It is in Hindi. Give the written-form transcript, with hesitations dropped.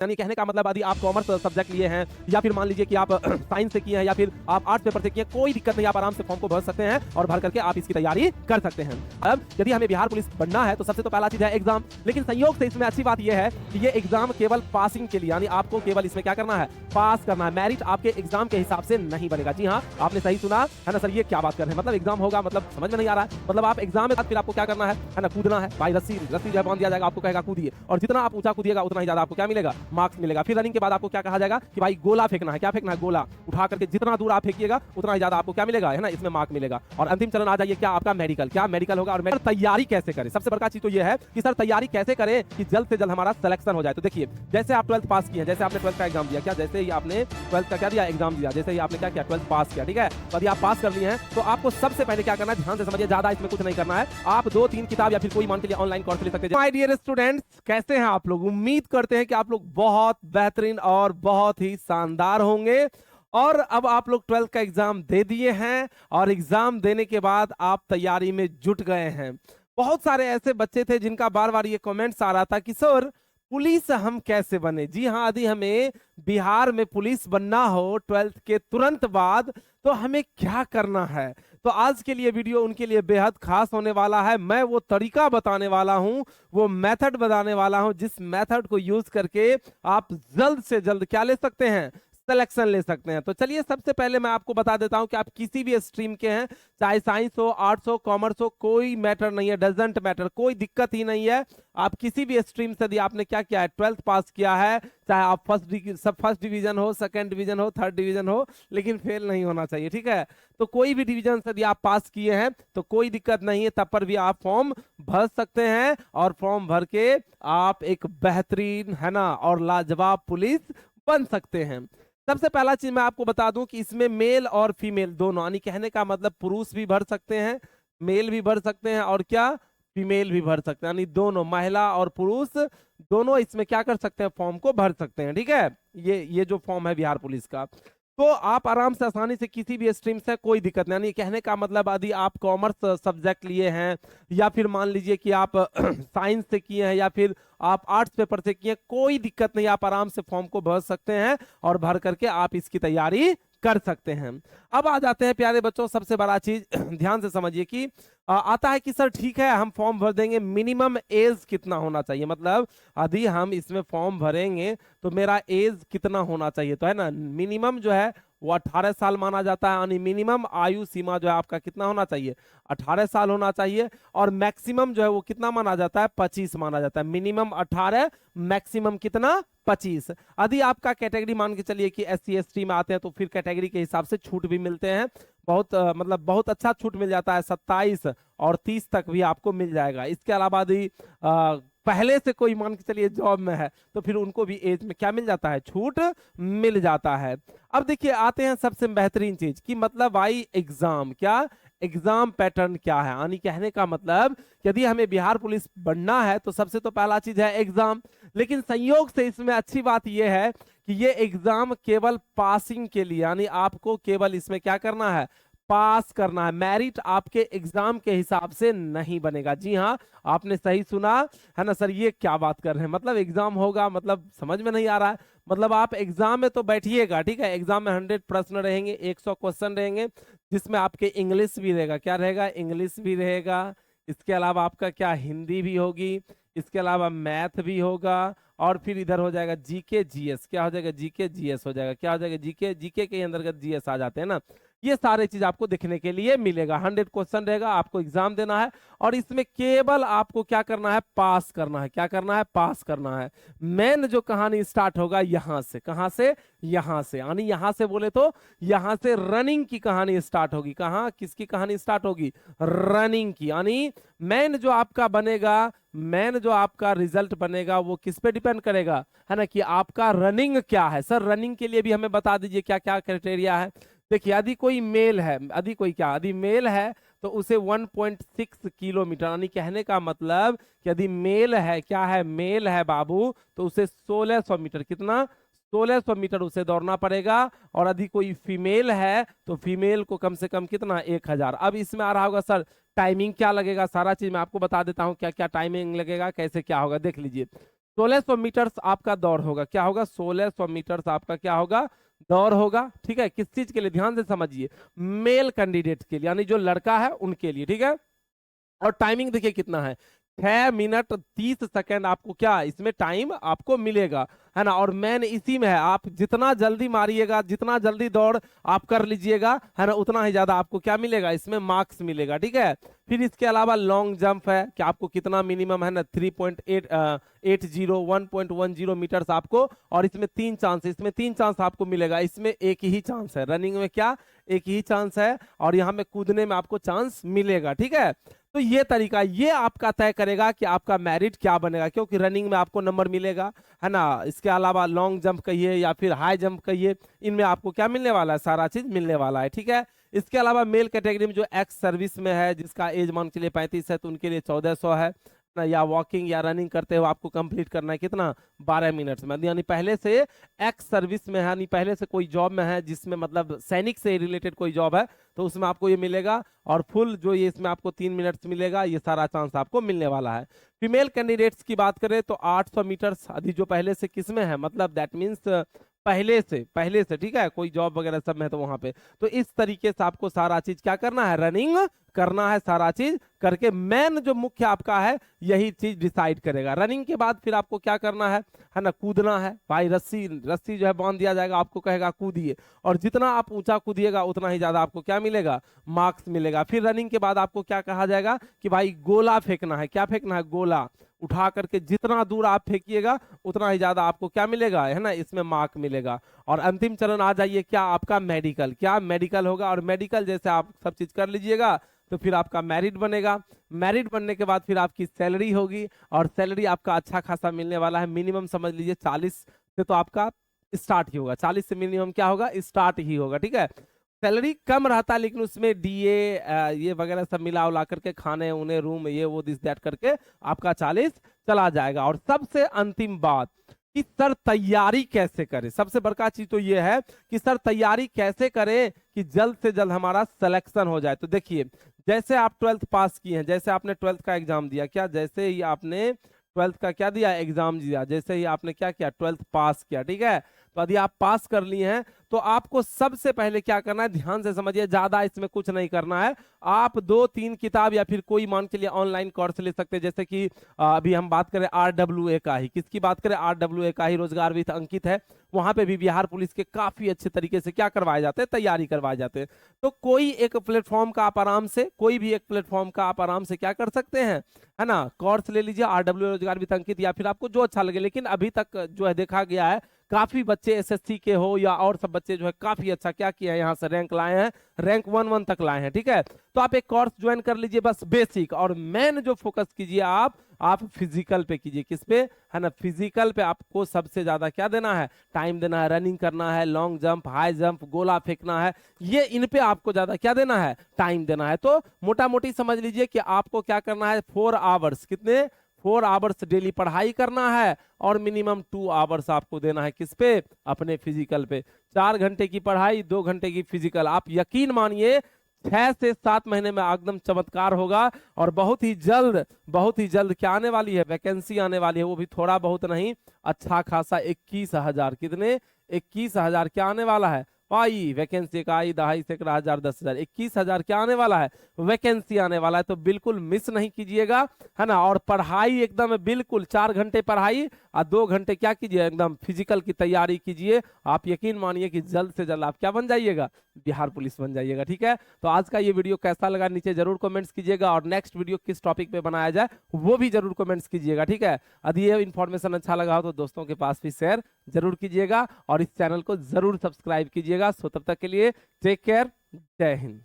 यानी कहने का मतलब यदि आप कॉमर्स सब्जेक्ट लिए हैं या फिर मान लीजिए कि आप साइंस से किए हैं या फिर आप आर्ट्स पेपर से किए हैं, कोई दिक्कत नहीं, आप आराम से फॉर्म को भर सकते हैं और भर करके आप इसकी तैयारी कर सकते हैं। अब यदि हमें बिहार पुलिस बनना है तो सबसे तो पहला चीज है एग्जाम, लेकिन संयोग से इसमें अच्छी बात यह है कि ये एग्जाम केवल पासिंग के लिए, यानी आपको केवल इसमें क्या करना है, पास करना है। मेरिट आपके एग्जाम के हिसाब से नहीं बनेगा। जी हाँ, आपने सही सुना है ना सर, ये क्या बात कर रहे हैं, मतलब एग्जाम होगा, मतलब समझ में नहीं आ रहा है। मतलब आप एग्जाम में फिर आपको क्या करना है ना, कूदना है भाई, रस्सी जो है बांध दिया जाएगा, आपको कहेगा कूदिए, और जितना आप ऊंचा कूदिएगा उतना ही ज्यादा आपको क्या मिलेगा, मार्क्स मिलेगा। फिर रनिंग के बाद आपको क्या कहा जाएगा कि भाई गोला फेंकना है, क्या फेंकना है, गोला उठा करके जितना दूर आप फेंकिएगा उतना ही ज्यादा आपको क्या मिलेगा, है ना, इसमें मार्क मिलेगा। और अंतिम चरण आ जाइए क्या, आपका मेडिकल, क्या मेडिकल होगा। और तैयारी कैसे करें, सबसे बड़ा चीज तो ये है कि सर तैयारी कैसे करें कि जल्द से जल्द हमारा सिलेक्शन हो जाए। तो देखिए, जैसे आप 12th पास किए, जैसे आपने 12th का एग्जाम दिया, क्या जैसे ही आपने 12th का क्या दिया, एग्जाम दिया, जैसे ही आपने क्या किया, 12th पास किया, ठीक है, तो यदि आप पास कर लिए हैं तो आपको सबसे पहले क्या करना है, ध्यान से समझिए, ज्यादा इसमें कुछ नहीं करना है। आप 2-3 किताब या फिर कोई मान के लिए ऑनलाइन कोर्स ले सकते हैं। माय डियर स्टूडेंट्स, कैसे हैं आप लोग? उम्मीद करते हैं कि आप लोग बहुत बेहतरीन और बहुत ही शानदार होंगे। और अब आप लोग 12th का एग्जाम दे दिए हैं और एग्जाम देने के बाद आप तैयारी में जुट गए हैं। बहुत सारे ऐसे बच्चे थे जिनका बार बार ये कमेंट्स आ रहा था कि सर पुलिस हम कैसे बने। जी हाँ, यदि हमें बिहार में पुलिस बनना हो 12th के तुरंत बाद तो हमें क्या करना है। तो आज के लिए वीडियो उनके लिए बेहद खास होने वाला है। मैं वो तरीका बताने वाला हूं, वो मेथड बताने वाला हूं, जिस मेथड को यूज करके आप जल्द से जल्द क्या ले सकते हैं, सिलेक्शन ले सकते हैं। तो चलिए सबसे पहले मैं आपको बता देता हूं कि आप किसी भी स्ट्रीम के हैं, चाहे साइंस हो, आर्ट्स हो, कॉमर्स हो, कोई मैटर नहीं है, डजंट मैटर, कोई दिक्कत ही नहीं है। आप किसी भी स्ट्रीम से यदि आपने क्या किया है, 12th पास किया है, चाहे आप फर्स्ट डिवीजन हो, सेकंड डिवीजन हो, थर्ड डिवीजन हो, लेकिन फेल नहीं होना चाहिए, ठीक है। तो कोई भी डिवीजन से यदि आप पास किए हैं तो कोई दिक्कत नहीं है, तब पर भी आप फॉर्म भर सकते हैं और फॉर्म भर के आप एक बेहतरीन, है ना, और लाजवाब पुलिस बन सकते हैं। सबसे पहला चीज मैं आपको बता दूं कि इसमें मेल और फीमेल दोनों, यानी कहने का मतलब पुरुष भी भर सकते हैं, मेल भी भर सकते हैं, और क्या, फीमेल भी भर सकते हैं, यानी दोनों, महिला और पुरुष दोनों इसमें क्या कर सकते हैं, फॉर्म को भर सकते हैं, ठीक है। ये जो फॉर्म है बिहार पुलिस का, तो आप आराम से आसानी से किसी भी स्ट्रीम से, कोई दिक्कत नहीं। यानी कहने का मतलब यदि आप कॉमर्स सब्जेक्ट लिए हैं या फिर मान लीजिए कि आप साइंस से किए हैं या फिर आप आर्ट्स पेपर से किए, कोई दिक्कत नहीं, आप आराम से फॉर्म को भर सकते हैं और भर करके आप इसकी तैयारी कर सकते हैं। अब आ जाते हैं प्यारे बच्चों, सबसे बड़ा चीज ध्यान से समझिए कि आता है कि सर ठीक है हम फॉर्म भर देंगे, मिनिमम एज कितना होना चाहिए, मतलब यदि हम इसमें फॉर्म भरेंगे तो मेरा एज कितना होना चाहिए, तो है ना, मिनिमम जो है वो 18 साल माना जाता है, यानी मिनिमम आयु सीमा जो है आपका कितना होना चाहिए, 18 साल होना चाहिए। और मैक्सिमम जो है वो कितना माना जाता है, 25 माना जाता है। मिनिमम 18, मैक्सिमम कितना, 25। यदि आपका कैटेगरी मान के चलिए कि SC ST में आते हैं तो फिर कैटेगरी के हिसाब से छूट भी मिलते हैं, बहुत मतलब बहुत अच्छा छूट मिल जाता है, 27 और 30 तक भी आपको मिल जाएगा। इसके अलावा यदि पहले से कोई मान के चलिए जॉब में है तो फिर उनको भी एज में क्या मिल जाता है, छूट मिल जाता है। अब देखिए आते हैं सबसे बेहतरीन चीज कि मतलब भाई एग्जाम, क्या एग्जाम पैटर्न क्या है, यानी कहने का मतलब यदि हमें बिहार पुलिस बनना है तो सबसे तो पहला चीज है एग्जाम। लेकिन संयोग से इसमें अच्छी बात यह है कि ये एग्जाम केवल पासिंग के लिए, यानी आपको केवल इसमें क्या करना है, पास करना है। मेरिट आपके एग्जाम के हिसाब से नहीं बनेगा। जी हाँ, आपने सही सुना है ना सर, ये क्या बात कर रहे हैं, मतलब एग्जाम होगा, मतलब समझ में नहीं आ रहा है। मतलब आप एग्जाम में तो बैठिएगा, ठीक है, एग्जाम में 100 प्रश्न रहेंगे, 100 क्वेश्चन रहेंगे, जिसमें आपके इंग्लिश भी रहेगा, क्या रहेगा, इंग्लिश भी रहेगा। इसके अलावा आपका क्या, हिंदी भी होगी, इसके अलावा मैथ भी होगा, और फिर इधर हो जाएगा जीके जीएस, क्या हो जाएगा, जीके जीएस हो जाएगा, क्या हो जाएगा, जीके, जीके के अंतर्गत जीएस आ जाते हैं ना। ये सारे चीज आपको देखने के लिए मिलेगा, 100 क्वेश्चन रहेगा, आपको एग्जाम देना है और इसमें केवल आपको क्या करना है, पास करना है। क्या करना है, पास करना है। मेन जो कहानी स्टार्ट होगा यहां से, कहां से, यहां से, यानी यहां से बोले तो यहां से रनिंग की कहानी स्टार्ट होगी। कहां, किसकी कहानी स्टार्ट होगी, रनिंग की। यानी मेन जो आपका बनेगा, मेन जो आपका रिजल्ट बनेगा वो किस पे डिपेंड करेगा, है ना, कि आपका रनिंग क्या है। सर रनिंग के लिए भी हमें बता दीजिए क्या क्या क्राइटेरिया है। देखिए यदि कोई मेल है, यदि कोई क्या, यदि मेल है तो उसे 1.6 किलोमीटर, यानी कहने का मतलब कि यदि मेल है, क्या है, मेल है बाबू, तो उसे 1600 मीटर, कितना, 1600 मीटर उसे दौड़ना पड़ेगा। और यदि कोई फीमेल है तो फीमेल को कम से कम कितना, 1000। अब इसमें आ रहा होगा सर टाइमिंग क्या लगेगा, सारा चीज मैं आपको बता देता हूँ क्या क्या टाइमिंग लगेगा, कैसे क्या होगा, देख लीजिए। 1600 मीटर्स आपका दौड़ होगा। क्या होगा? 1600 मीटर्स आपका क्या होगा? दौड़ होगा। ठीक है, किस चीज के लिए? ध्यान से समझिए, मेल कैंडिडेट के लिए, यानी जो लड़का है उनके लिए। ठीक है, और टाइमिंग देखिए कितना है, 6 मिनट 30 सेकंड आपको क्या इसमें टाइम आपको मिलेगा, है ना। और मैन इसी में है, आप जितना जल्दी मारिएगा, जितना जल्दी दौड़ आप कर लीजिएगा, है ना, उतना ही ज्यादा आपको क्या मिलेगा, इसमें मार्क्स मिलेगा। ठीक है, फिर इसके अलावा लॉन्ग जंप है कि आपको कितना मिनिमम है ना, 3.110 मीटर्स आपको, और इसमें 3 चांस, इसमें 3 चांस आपको मिलेगा, इसमें एक ही चांस है। रनिंग में क्या एक ही चांस है, और यहाँ में कूदने में आपको चांस मिलेगा। ठीक है, तो ये तरीका ये आपका तय करेगा कि आपका मेरिट क्या बनेगा, क्योंकि रनिंग में आपको नंबर मिलेगा, है ना। इसके अलावा लॉन्ग जंप कहिए या फिर हाई जंप कहिए, इनमें आपको क्या मिलने वाला है, सारा चीज मिलने वाला है। ठीक है, इसके अलावा मेल कैटेगरी में जो एक्स सर्विस में है, जिसका एज मान के लिए 35 है, तो उनके लिए 1400 है ना। या वॉकिंग या रनिंग करते हो आपको कंप्लीट करना है कितना, 12 मिनट्स में। यानी पहले से एक्स सर्विस में है, यानी पहले से कोई जॉब में है जिसमें मतलब सैनिक से रिलेटेड कोई जॉब है, तो उसमें आपको ये मिलेगा। और फुल जो ये इसमें आपको 3 मिनट्स मिलेगा, ये सारा चांस आपको मिलने वाला है। फीमेल कैंडिडेट्स की बात करें तो 800 मीटर्स अभी जो पहले से किसमें है, मतलब दैट मीन्स पहले से ठीक है, कोई जॉब वगैरह सब में है तो वहां पे, तो इस तरीके से आपको सारा चीज क्या करना है, रनिंग करना है, सारा चीज करके मेन जो मुख्य आपका है यही चीज डिसाइड करेगा। रनिंग के बाद फिर आपको क्या करना है ना, कूदना है भाई। रस्सी रस्सी जो है बांध दिया जाएगा, आपको कहेगा कूदिए, और जितना आप ऊंचा कूदिएगा उतना ही ज्यादा आपको क्या मिलेगा, मार्क्स मिलेगा। फिर रनिंग के बाद आपको क्या कहा जाएगा कि भाई गोला फेंकना है। क्या फेंकना है, गोला उठा करके जितना दूर आप फेंकिएगा उतना ही ज्यादा आपको क्या मिलेगा, है ना, इसमें मार्क मिलेगा। और अंतिम चरण आ जाइए क्या, आपका मेडिकल। क्या मेडिकल होगा, और मेडिकल जैसे आप सब चीज कर लीजिएगा तो फिर आपका मेरिट बनेगा। मेरिट बनने के बाद फिर आपकी सैलरी होगी, और सैलरी आपका अच्छा खासा मिलने वाला है। मिनिमम समझ लीजिए 40 से तो आपका स्टार्ट ही होगा, 40 से मिनिमम क्या होगा, स्टार्ट ही होगा। ठीक है, सैलरी कम रहता है, लेकिन उसमें डीए ये वगैरह सब मिला उला करके, खाने उन्हें रूम ये वो दिस दैट करके आपका 40 चला जाएगा। और सबसे अंतिम बात कि सर तैयारी कैसे करें, सबसे बड़का चीज तो ये है कि सर तैयारी कैसे करें कि जल्द से जल्द हमारा सिलेक्शन हो जाए। तो देखिए, जैसे आप 12th पास किए हैं, जैसे आपने 12th का एग्जाम दिया, क्या जैसे ही आपने 12th का क्या दिया, एग्जाम दिया, जैसे ही आपने क्या किया, 12th पास किया। ठीक है, तो यदि आप पास कर लिए हैं तो आपको सबसे पहले क्या करना है, ध्यान से समझिए, ज्यादा इसमें कुछ नहीं करना है। आप 2-3 किताब या फिर कोई मान के लिए ऑनलाइन कोर्स ले सकते हैं, जैसे कि अभी हम बात करें RWA का ही, किसकी बात करें, RWA का ही, रोजगार विद अंकित है। वहां पे भी बिहार पुलिस के काफी अच्छे तरीके से क्या करवाए जाते हैं, तैयारी करवाए जाते हैं। तो कोई एक प्लेटफॉर्म का आप आराम से, कोई भी एक प्लेटफॉर्म का आप आराम से क्या कर सकते हैं, है ना, कोर्स ले लीजिए, RWA रोजगार विद अंकित, या फिर आपको जो अच्छा लगे। लेकिन अभी तक जो है देखा गया है, काफी बच्चे एसएससी के हो या और सब बच्चे जो है काफी अच्छा क्या किया है, यहाँ से रैंक लाए हैं, रैंक 1-1 तक लाए हैं। ठीक है, तो आप एक कोर्स ज्वाइन कर लीजिए, बस बेसिक। और मेन जो फोकस कीजिए आप फिजिकल पे कीजिए, किस पे, है ना, फिजिकल पे आपको सबसे ज्यादा क्या देना है, टाइम देना है। रनिंग करना है, लॉन्ग जंप, हाई जंप, गोला फेंकना है, ये इन पे आपको ज्यादा क्या देना है, टाइम देना है। तो मोटा मोटी समझ लीजिए कि आपको क्या करना है, 4 आवर्स, कितने, 4 आवर्स डेली पढ़ाई करना है, और मिनिमम 2 आवर्स आपको देना है किस पे, अपने फिजिकल पे। 4 घंटे की पढ़ाई, 2 घंटे की फिजिकल। आप यकीन मानिए 6 से 7 महीने में एकदम चमत्कार होगा, और बहुत ही जल्द क्या आने वाली है, वैकेंसी आने वाली है। वो भी थोड़ा बहुत नहीं, अच्छा खासा 21,000, कितने, 21,000 क्या आने वाला है भाई, वैकेंसी का आई, दहाई सैकड़ा हजार 10,000, 21,000 क्या आने वाला है, वैकेंसी आने वाला है। तो बिल्कुल मिस नहीं कीजिएगा, है ना। और पढ़ाई एकदम बिल्कुल 4 घंटे पढ़ाई और 2 घंटे क्या कीजिए, एकदम फिजिकल की तैयारी कीजिए। आप यकीन मानिए कि जल्द से जल्द आप क्या बन जाइएगा, बिहार पुलिस बन जाइएगा। ठीक है, तो आज का ये वीडियो कैसा लगा नीचे जरूर कमेंट्स कीजिएगा, और नेक्स्ट वीडियो किस टॉपिक पे बनाया जाए वो भी जरूर कमेंट्स कीजिएगा। ठीक है, यदि ये इन्फॉर्मेशन अच्छा लगा हो तो दोस्तों के पास भी शेयर जरूर कीजिएगा, और इस चैनल को जरूर सब्सक्राइब कीजिएगा। सो तब तक के लिए टेक केयर, जय हिंद।